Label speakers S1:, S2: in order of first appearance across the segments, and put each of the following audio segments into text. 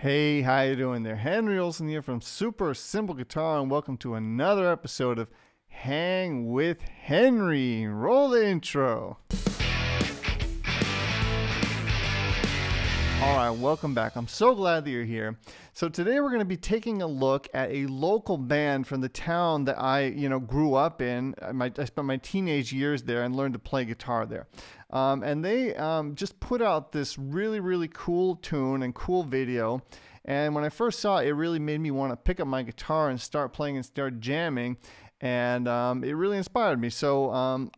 S1: Hey, how you doing there? Henry Olsen here from Super Simple Guitar, and welcome to another episode of Hang with Henry. Roll the intro. All right, welcome back. I'm so glad that you're here. So today we're going to be taking a look at a local band from the town that I grew up in. I spent my teenage years there and learned to play guitar there. And they just put out this really cool tune and cool video. And when I first saw it, it really made me want to pick up my guitar and start playing and start jamming. And it really inspired me. So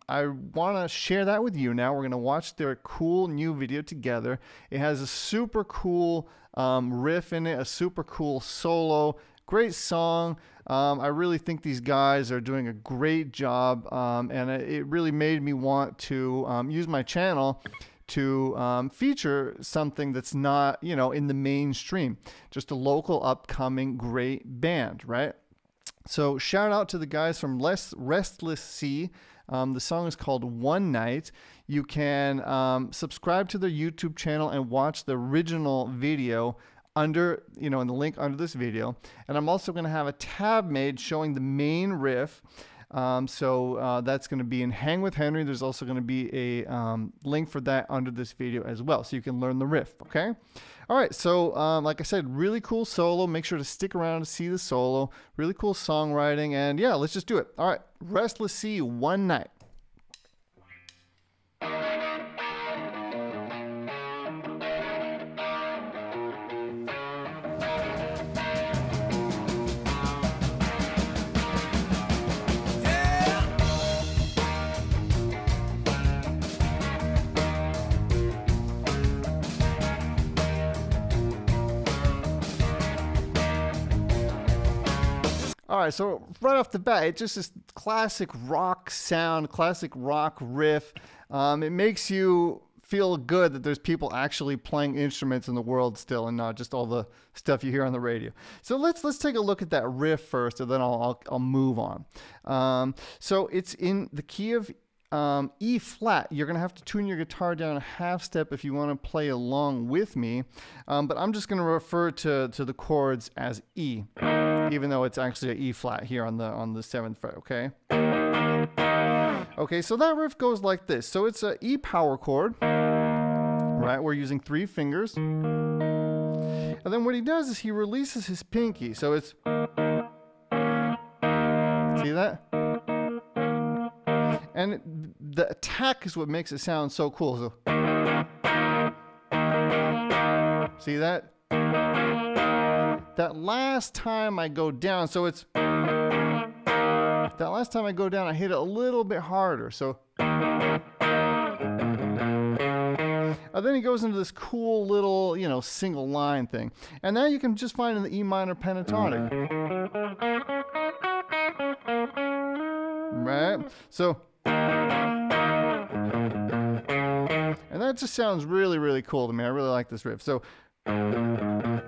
S1: I want to share that with you now. We're going to watch their cool new video together. It has a super cool riff in it, a super cool solo, great song. I really think these guys are doing a great job, and it really made me want to use my channel to feature something that's not, in the mainstream, just a local upcoming great band, right? So shout out to the guys from Restless. The song is called One Night. You can subscribe to their YouTube channel and watch the original video under, in the link under this video. And I'm also going to have a tab made showing the main riff. So that's going to be in Hang with Henry. There's also going to be a link for that under this video as well, so you can learn the riff, okay? All right, so like I said, really cool solo. Make sure to stick around to see the solo. Really cool songwriting, and yeah, let's just do it. All right, Restless Sea, One Night. All right, so right off the bat, it's just this classic rock sound, classic rock riff. It makes you feel good that there's people actually playing instruments in the world still, and not just all the stuff you hear on the radio. So let's take a look at that riff first, and then I'll move on. So it's in the key of E flat. You're going to have to tune your guitar down a half step if you want to play along with me, but I'm just going to refer to the chords as E, even though it's actually an E flat here on the 7th fret, okay? Okay, so that riff goes like this. So it's an E power chord, right? We're using 3 fingers. And then what he does is he releases his pinky. So it's, see that? And the attack is what makes it sound so cool. So, see that? That last time I go down, so it's, that last time I go down, I hit it a little bit harder. So, and then he goes into this cool little, single line thing. And that you can just find in the E minor pentatonic. Right? So, and that just sounds really cool to me. I really like this riff. So, and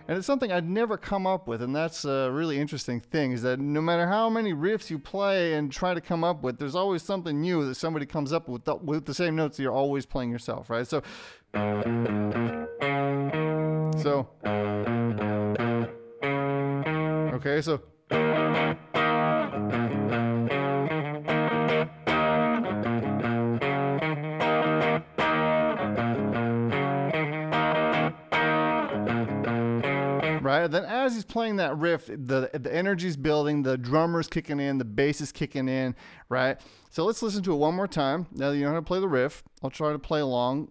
S1: it's something I'd never come up with, and that's a really interesting thing, is that no matter how many riffs you play and try to come up with, there's always something new that somebody comes up with the same notes that you're always playing yourself, right? So, okay, so. Right? Then as he's playing that riff, the energy's building, the drummer's kicking in, the bass is kicking in, right? So let's listen to it one more time. Now that you know how to play the riff, I'll try to play along.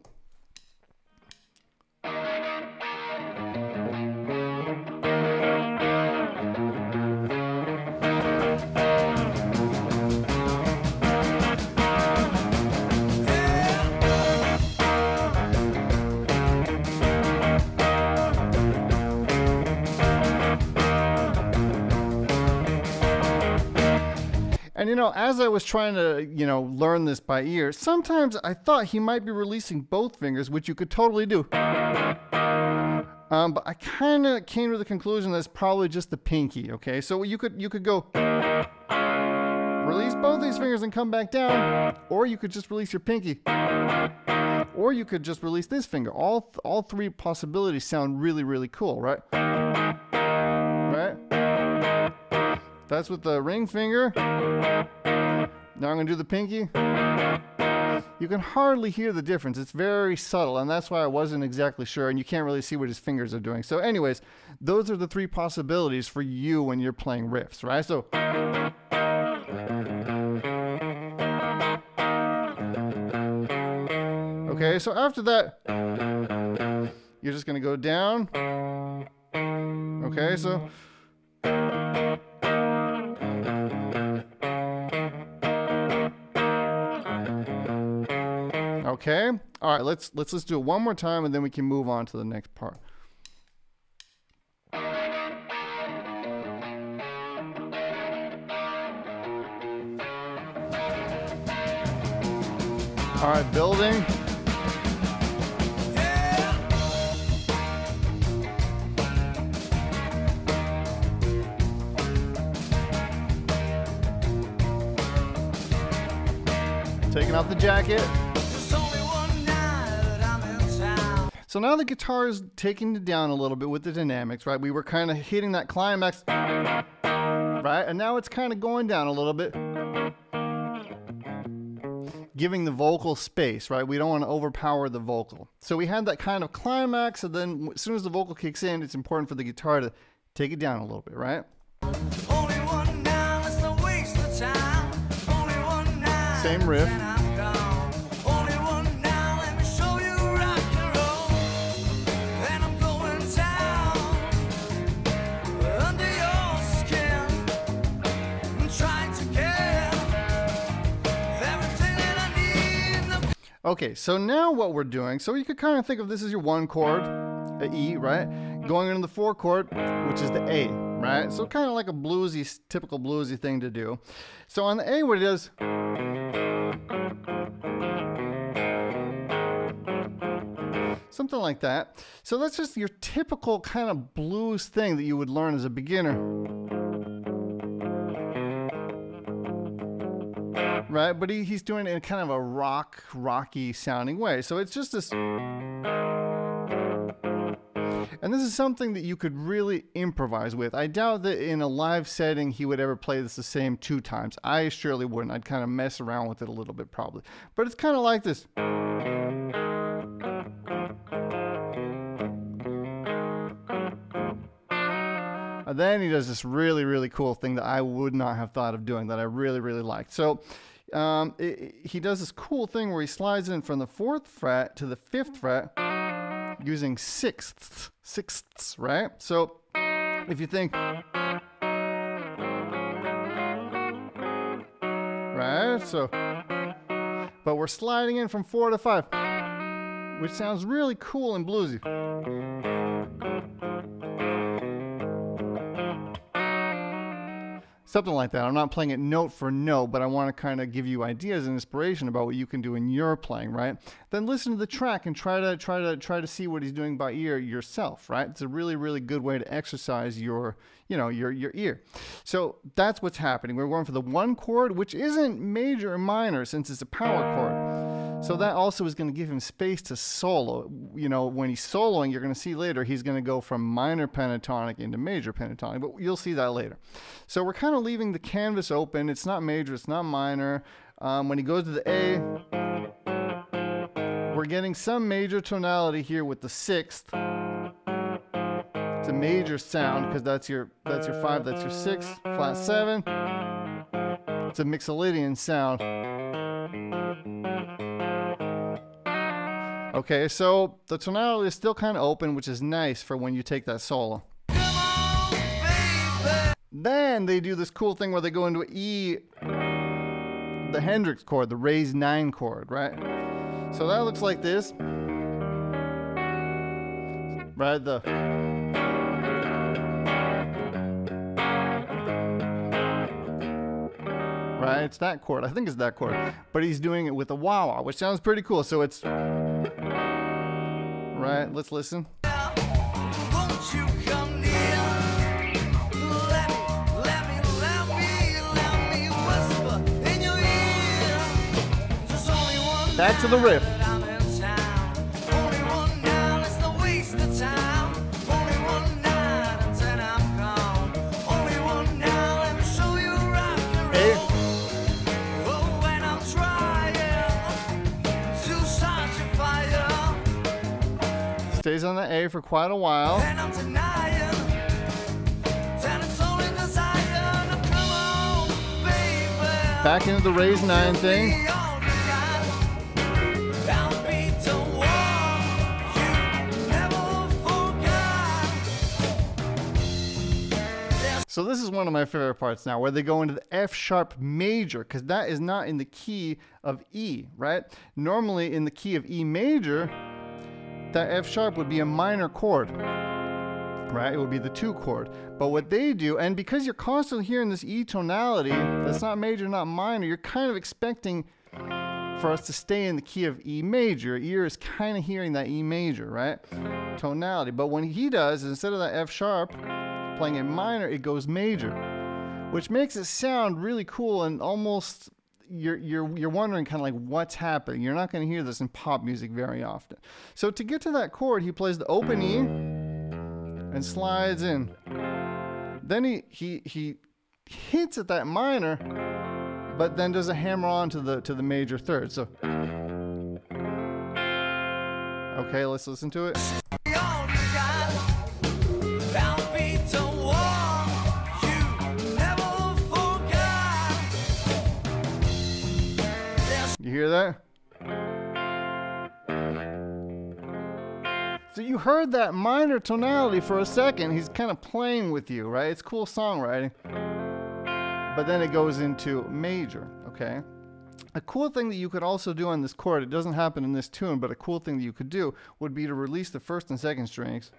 S1: And as I was trying to, learn this by ear, sometimes I thought he might be releasing both fingers, which you could totally do. But I kind of came to the conclusion that it's probably just the pinky, okay? So you could go release both these fingers and come back down, or you could just release your pinky. Or you could just release this finger. All three possibilities sound really, really cool, right? Right? That's with the ring finger. Now I'm going to do the pinky. You can hardly hear the difference. It's very subtle, and that's why I wasn't exactly sure, and you can't really see what his fingers are doing. So anyways, those are the three possibilities for you when you're playing riffs, right? So okay, so after that, you're just going to go down. Okay, so okay. All right, let's do it one more time and then we can move on to the next part. All right, building. Taking off the jacket. So now the guitar is taking it down a little bit with the dynamics, right? We were kind of hitting that climax, right? And now it's kind of going down a little bit, giving the vocal space, right? We don't want to overpower the vocal. So we had that kind of climax, and then as soon as the vocal kicks in, it's important for the guitar to take it down a little bit, right? Same riff. Okay, so now what we're doing, so you could kind of think of this as your 1 chord, a E, right? Going into the 4 chord, which is the A, right? So kind of like a bluesy, typical bluesy thing to do. So on the A, what it is, something like that. So that's just your typical kind of blues thing that you would learn as a beginner. Right, but he's doing it in kind of a rocky sounding way. So it's just this, and this is something that you could really improvise with. I doubt that in a live setting he would ever play this the same 2 times. I surely wouldn't. I'd kind of mess around with it a little bit probably. But it's kind of like this. And then he does this really, really cool thing that I would not have thought of doing that I really, really liked. So he does this cool thing where he slides in from the 4th fret to the 5th fret using sixths, right? So if you think, right? So, but we're sliding in from 4 to 5, which sounds really cool and bluesy. Something like that. I'm not playing it note for note, but I want to kind of give you ideas and inspiration about what you can do in your playing, right? Then listen to the track and try to see what he's doing by ear yourself, right? It's a really, really good way to exercise your ear. So that's what's happening. We're going for the 1 chord, which isn't major or minor since it's a power chord. So that also is going to give him space to solo. You know, when he's soloing, you're going to see later, he's going to go from minor pentatonic into major pentatonic, but you'll see that later. So we're kind of leaving the canvas open. It's not major, it's not minor. When he goes to the A, we're getting some major tonality here with the 6th. It's a major sound because that's your 5, that's your 6, flat 7. It's a Mixolydian sound. Okay, so the tonality is still kind of open, which is nice for when you take that solo. Then they do this cool thing where they go into E, the Hendrix chord, the raised 9 chord, right? So that looks like this. Right, right, it's that chord. I think it's that chord. But he's doing it with a wah-wah, which sounds pretty cool. So it's, right, let's listen. Won't you come near? Let me whisper in your ear. Just only one. Back to the riff. stays on the A for quite a while. Back into the raised 9 thing. So this is one of my favorite parts now, where they go into the F sharp major, because that is not in the key of E, right? Normally in the key of E major, that F sharp would be a minor chord, right? It would be the 2 chord. But what they do, and because you're constantly hearing this E tonality, that's not major, not minor, you're kind of expecting for us to stay in the key of E major. Your ear is kind of hearing that E major, right? Tonality. But when he does, instead of that F sharp playing a minor, it goes major, which makes it sound really cool, and almost you're wondering kind of like what's happening. You're not going to hear this in pop music very often. So to get to that chord, he plays the open E and slides in. Then he hits at that minor, but then does a hammer on to the major third. So okay, let's listen to it. You hear that? So you heard that minor tonality for a second. He's kind of playing with you, right? It's cool songwriting. But then it goes into major, okay? A cool thing that you could also do on this chord, it doesn't happen in this tune, but a cool thing that you could do would be to release the first and second strings.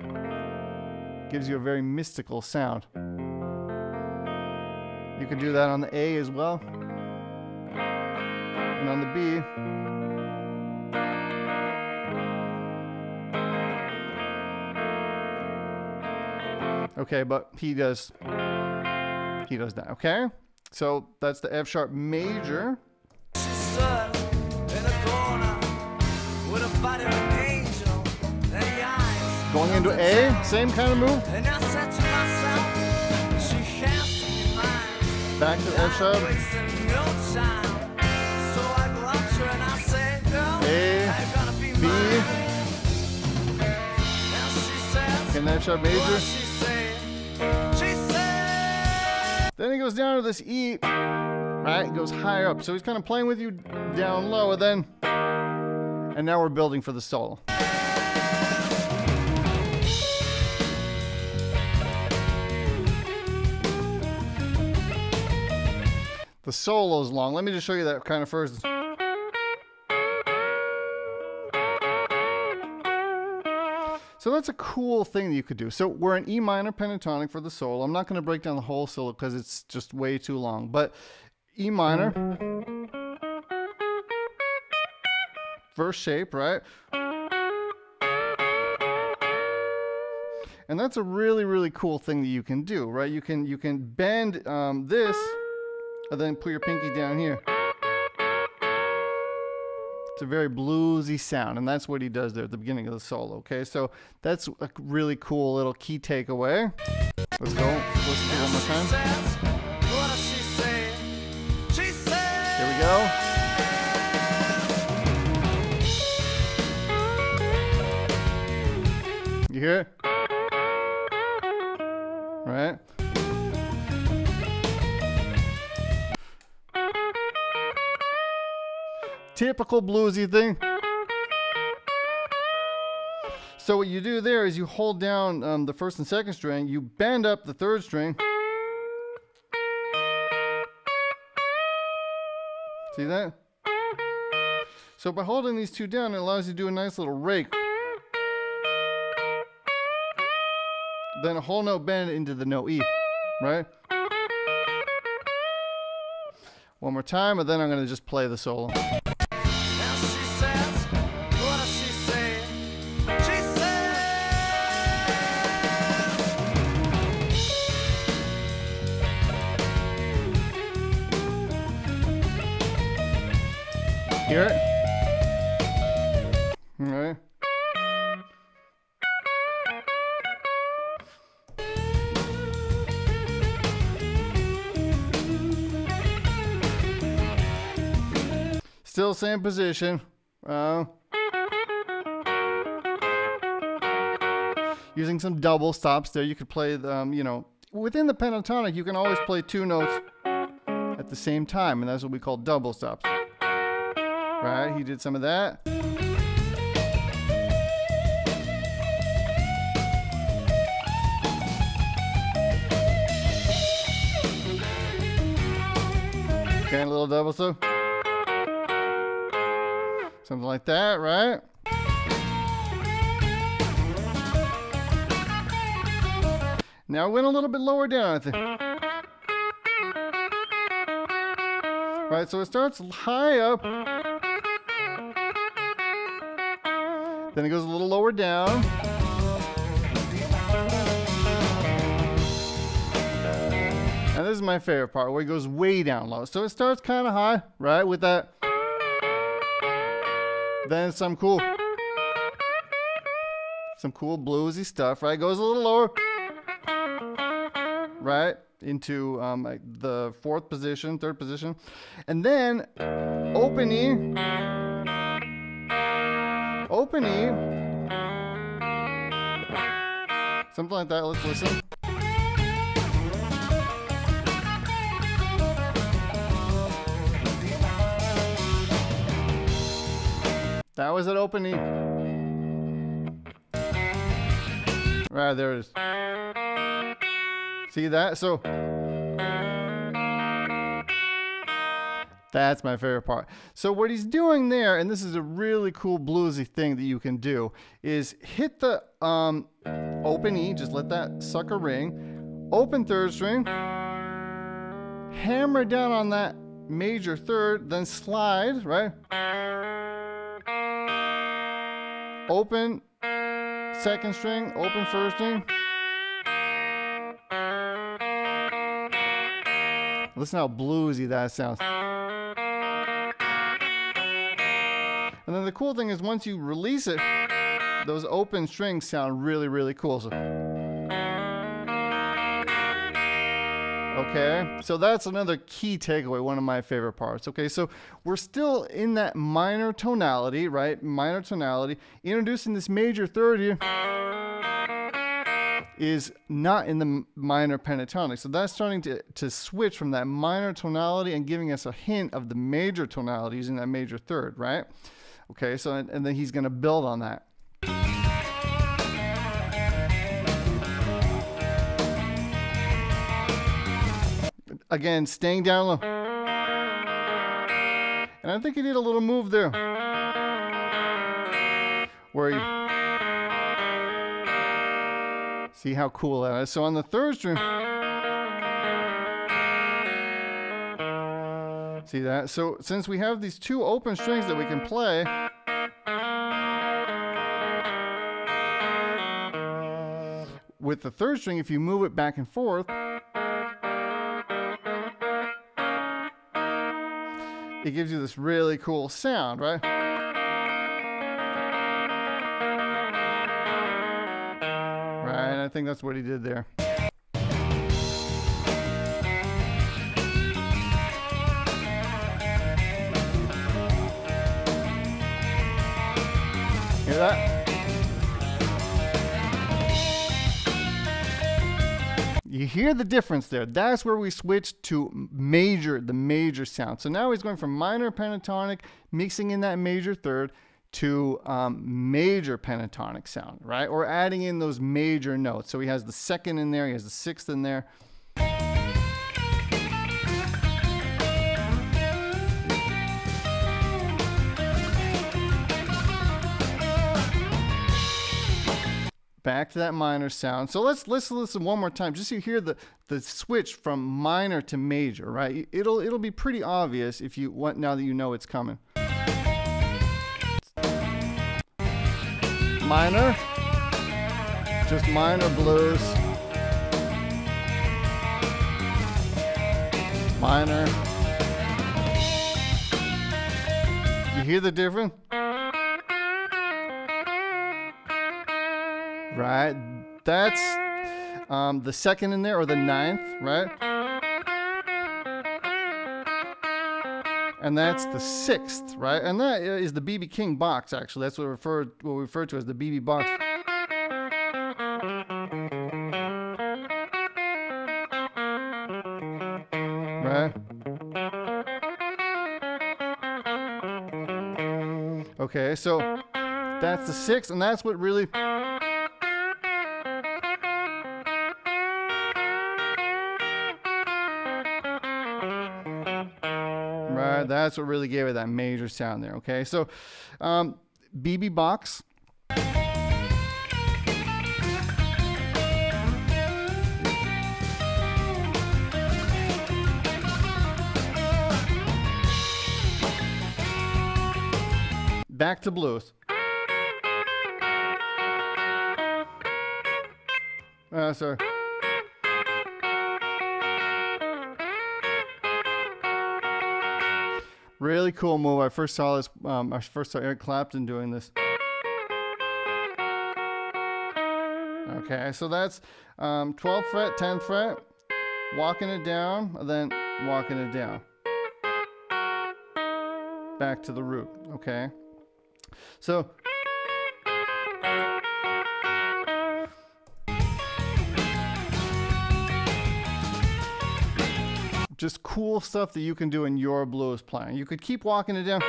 S1: Gives you a very mystical sound. You could do that on the A as well. And on the B, okay, but he does that, okay? So that's the F sharp major. Going into A, same kind of move. Back to F sharp. A, B, and F sharp major. Then he goes down to this E, right? It goes higher up. So he's kind of playing with you down low, and now we're building for the solo. The solo's long. Let me just show you that kind of first. So that's a cool thing that you could do. So we're in E minor pentatonic for the solo. I'm not going to break down the whole solo because it's just way too long. But E minor, first shape, right? And that's a really, really cool thing that you can do, right? You can bend this, and then put your pinky down here. It's a very bluesy sound, and that's what he does there at the beginning of the solo, okay? So that's a really cool little key takeaway. Let's go. Listen to it one more time. Here we go. You hear it? Right? Typical bluesy thing. So what you do there is you hold down the first and second string, you bend up the third string. See that? So by holding these two down, it allows you to do a nice little rake. Then a whole note bend into the note E, right? One more time, and then I'm going to just play the solo. Hear it? All right. Still same position. using some double stops there. You could play the, you know, within the pentatonic, you can always play two notes at the same time, and that's what we call double stops. Right? He did some of that. Okay, a little double stop. Something like that, right? Now we went a little bit lower down, I think. Right, so it starts high up. Then it goes a little lower down. And this is my favorite part, where it goes way down low. So it starts kind of high, right, with that. Then some cool bluesy stuff, right? Goes a little lower, right, into like the third position. And then open E, something like that. Let's listen. That was an open E. Right, there it is. See that? So that's my favorite part. So what he's doing there, and this is a really cool bluesy thing that you can do, is hit the open E, just let that sucker ring, open third string, hammer down on that major third, then slide, right? Open second string, open first string. Listen how bluesy that sounds. And then the cool thing is once you release it, those open strings sound really, really cool. So, okay, so that's another key takeaway, one of my favorite parts. Okay, so we're still in that minor tonality, right? Minor tonality. Introducing this major third here is not in the minor pentatonic. So that's starting to switch from that minor tonality and giving us a hint of the major tonality using that major third, right? Okay, so and then he's going to build on that. Again, staying down low. And I think he did a little move there. Where he... See how cool that is. So on the third string... See that? So since we have these two open strings that we can play... With the third string, if you move it back and forth... It gives you this really cool sound, right? Right, and I think that's what he did there. Hear that? You hear the difference there. That's where we switch to the major sound. So now he's going from minor pentatonic, mixing in that major third, to major pentatonic sound, right? Or adding in those major notes. So he has the second in there, he has the sixth in there. Back to that minor sound. So let's listen one more time, just so you hear the switch from minor to major, right? It'll be pretty obvious if you want, now that you know it's coming. Minor, just minor blues. Minor. You hear the difference? Right, that's the second in there, or the ninth, right? And that's the sixth, right? And that is the B.B. King box, actually. That's what we refer to as the B.B. box. right? Okay, so that's the 6th, and that's what really... Right, that's what really gave it that major sound there, okay? So, BB box. Back to blues. Sorry. Really cool move. I first saw this. I first saw Eric Clapton doing this. Okay, so that's 12th fret, 10th fret, walking it down, and then walking it down. Back to the root. Okay. So just cool stuff that you can do in your blues playing. You could keep walking it down.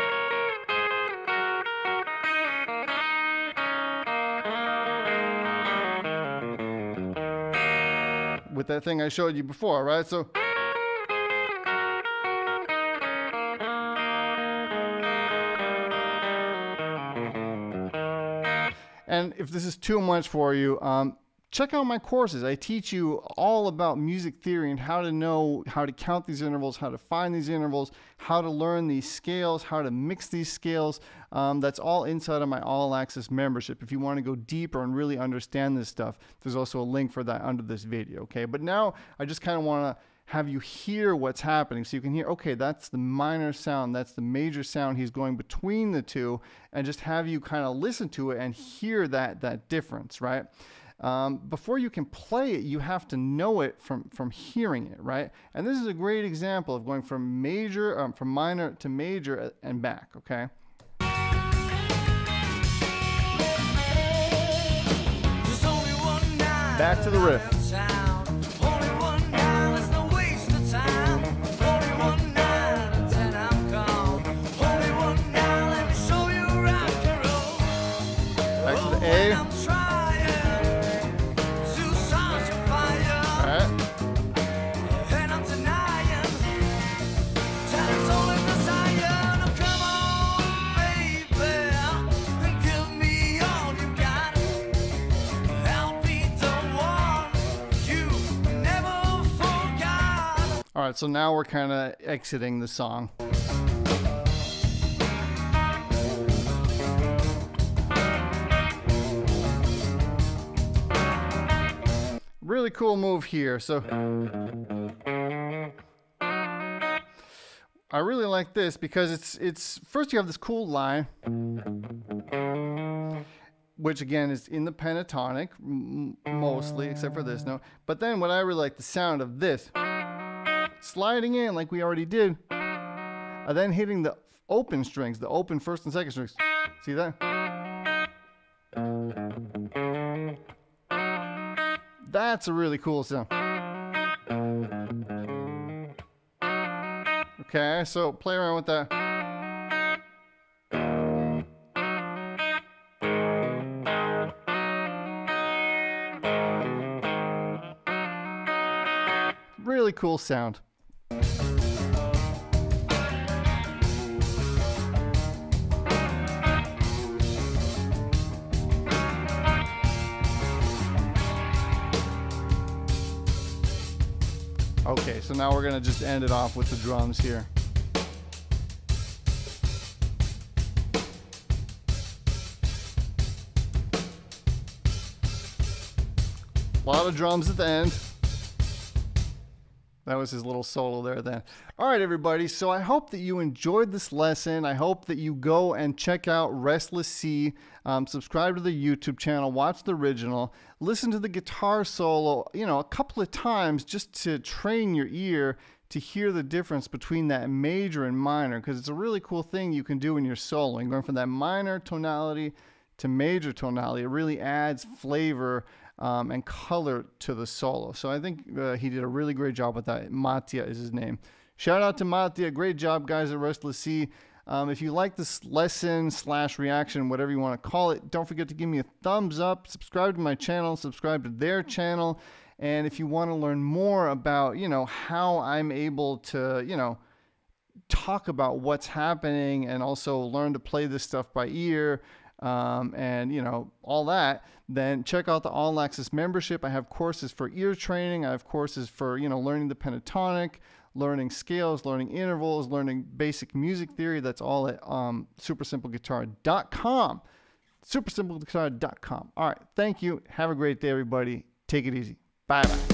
S1: With that thing I showed you before, right? So and if this is too much for you, check out my courses. I teach you all about music theory and how to know how to count these intervals, how to find these intervals, how to learn these scales, how to mix these scales. That's all inside of my All Access membership. If you want to go deeper and really understand this stuff, there's also a link for that under this video, okay? But now I just kind of want to have you hear what's happening so you can hear, okay, that's the minor sound, that's the major sound, he's going between the two, and just have you kind of listen to it and hear that difference, right? Before you can play it, you have to know it from hearing it, right? And this is a great example of going from minor to major and back, okay? Back to the riff. Back to the A. All right, so now we're kind of exiting the song. Really cool move here. So I really like this because it's first you have this cool line, which again is in the pentatonic mostly, except for this note. But then what I really like the sound of this. Sliding in like we already did, and then hitting the open strings, the open first and second strings. See that? That's a really cool sound. Okay, so play around with that. Really cool sound. Okay, so now we're going to just end it off with the drums here. A lot of drums at the end. That was his little solo there then. All right, everybody. So I hope that you enjoyed this lesson. I hope that you go and check out Restless C. Subscribe to the YouTube channel. Watch the original. Listen to the guitar solo, a couple of times just to train your ear to hear the difference between that major and minor, because it's a really cool thing you can do when you're soloing. Going from that minor tonality to major tonality, it really adds flavor and color to the solo. So I think he did a really great job with that. Mattia is his name. Shout out to Mattia. Great job, guys, at Restless. If you like this lesson / reaction, whatever you want to call it, don't forget to give me a thumbs up, subscribe to my channel, subscribe to their channel. And if you want to learn more about, how I'm able to, talk about what's happening and also learn to play this stuff by ear, and all that, then check out the All Access membership. I have courses for ear training. I have courses for, learning the pentatonic, learning scales, learning intervals, learning basic music theory. That's all at supersimpleguitar.com. Supersimpleguitar.com. All right. Thank you. Have a great day, everybody. Take it easy. Bye-bye.